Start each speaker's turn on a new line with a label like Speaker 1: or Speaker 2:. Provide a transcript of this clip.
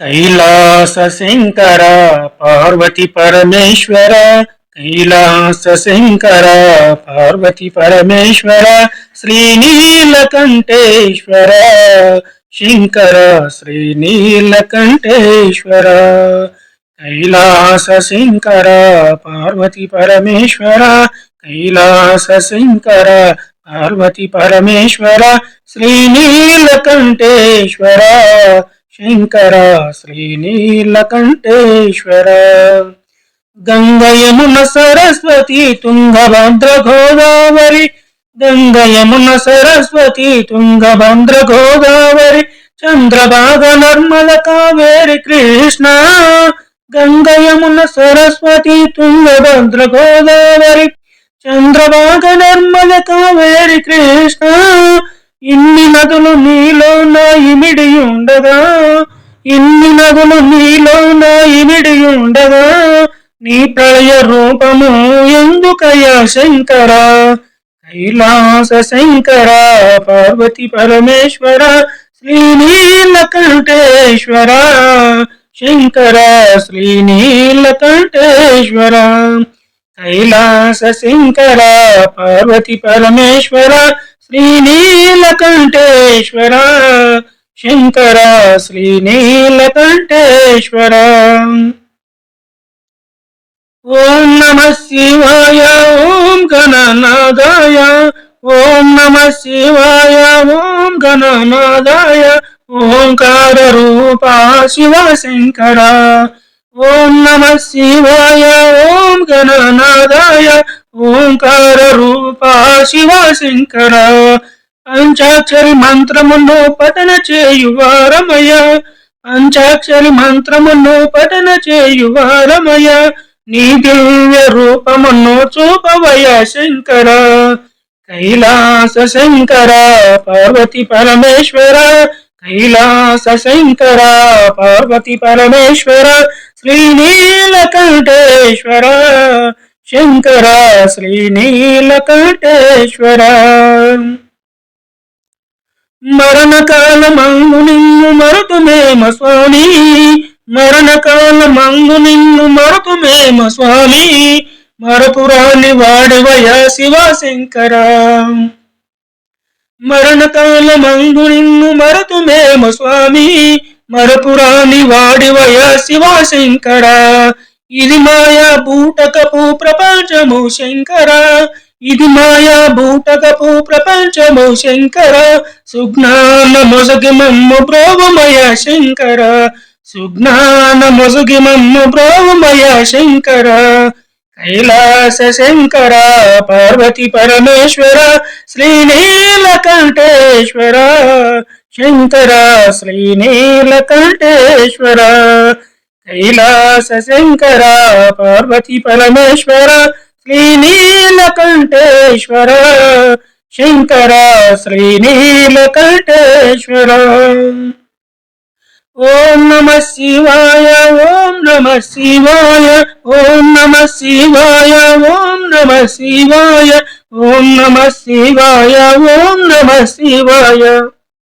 Speaker 1: कैलास शंकर पार्वती परमेश्वर, कैलास शंकर पार्वती परमेश्वर, श्रीनीलकंठेश्वर शंकर श्रीनीलकंठेश्वर। कैलास शंकर पार्वती परमेश्वर, कैलास शंकर पार्वती परमेश्वर, श्रीनीलकंठेश्वर शंकर श्रीनीलकंठेश्वर। गंगा यमुना सरस्वती तुंगभद्र गोदावरी, गंगा यमुना सरस्वती तुंगभद्र गोदावरी, चंद्रभागा नर्मदा कावेरी कृष्णा। गंगा यमुना सरस्वती तुंगभद्र गोदावरी, చంద్రభాగా నర్మద కావేరి కృష్ణ। ఇన్ని నదులు నీలో నా ఇమిడి ఉండగా, ఇన్ని నదులు నీలో నా ఇమిడి ఉండగా, నీ ప్రళయ రూపము ఎందుకయ్యా శంకర। కైలాస శంకర పార్వతి పరమేశ్వర, శ్రీనీలకంఠేశ్వర శంకర శ్రీనీలకంఠేశ్వర। कैलास शंकर पार्वती परमेश्वर, श्रीनीलकंठेश्वर शंकर श्रीनीलकंठेश्वर। ओम नमः शिवाय ओम गणनादाय, ओम नमः शिवाय ओम गणनादाय, ओंकार रूपा शिव शंकर। ओम नमः शिवाय ओम गणनादाय, ओंकार रूपा शिव शंकर। పంచాక్షరి మంత్రమును పఠన చేయువారమయ, పంచాక్షరి మంత్రమును పఠన చేయువారమయ, నీ దివ్య రూపమును చూపవయ శంకర। కైలాస శంకర పార్వతి పరమేశ్వర, कैलास शंकर पार्वती परमेश्वर, श्रीनीलकंठेश्वर शंकर श्रीनीलकंठेश्वर। मरण काल मंगु निन्नु मरुतुमेम स्वामी, मरण काल मंगु निन्नु मरुतुमेम स्वामी, मरपुरानि वाडिवय शिव शंकर। మరణకాల మందు నిన్ను మరతుమేమ స్వామి, మరపురాని వాడివయ శివ శంకర। ఇది మాయా బూటకపు ప్రపంచము శంకర, ఇది మాయా బూటకపు ప్రపంచము శంకర। సుజ్ఞాన మొసగి మమ్ము బ్రోవమయ శంకర, సుజ్ఞాన మొసగి మమ్ము బ్రోవమయ శంకర। कैलास शंकर पार्वती परमेश्वर, श्रीनीलकंठेश्वर शंकर श्रीनीलकंठेश्वर। कैलास शंकर पार्वती परमेश्वर, श्रीनीलकंठेश्वर शंकर श्रीनीलकंठेश्वर। ओम नमः शिवाय ओम नमः शिवाय ओम नमः शिवाय ओम नमः शिवाय ओम नमः शिवाय ओम नमः शिवाय।